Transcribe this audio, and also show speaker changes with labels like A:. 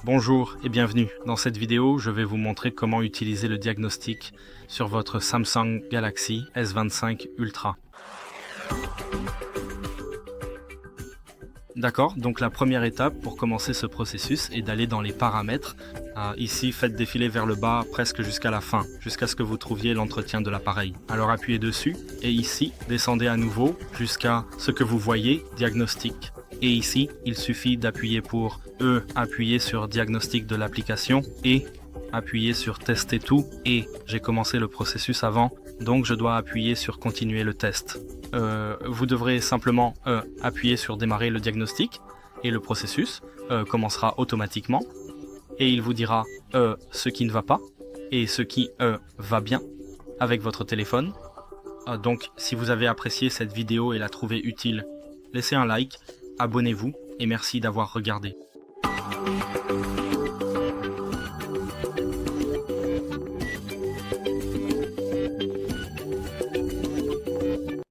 A: Bonjour et bienvenue. Dans cette vidéo, je vais vous montrer comment utiliser le diagnostic sur votre Samsung Galaxy S25 Ultra. D'accord, donc la première étape pour commencer ce processus est d'aller dans les paramètres. Ici, faites défiler vers le bas presque jusqu'à la fin, jusqu'à ce que vous trouviez l'entretien de l'appareil. Alors appuyez dessus et ici, descendez à nouveau jusqu'à ce que vous voyez, diagnostic. Et ici, il suffit d'appuyer pour appuyer sur diagnostic de l'application et appuyer sur tester tout. Et j'ai commencé le processus avant, donc je dois appuyer sur continuer le test. Vous devrez simplement appuyer sur démarrer le diagnostic et le processus commencera automatiquement et il vous dira ce qui ne va pas et ce qui va bien avec votre téléphone. Donc si vous avez apprécié cette vidéo et la trouvez utile, laissez un like, abonnez-vous et merci d'avoir regardé.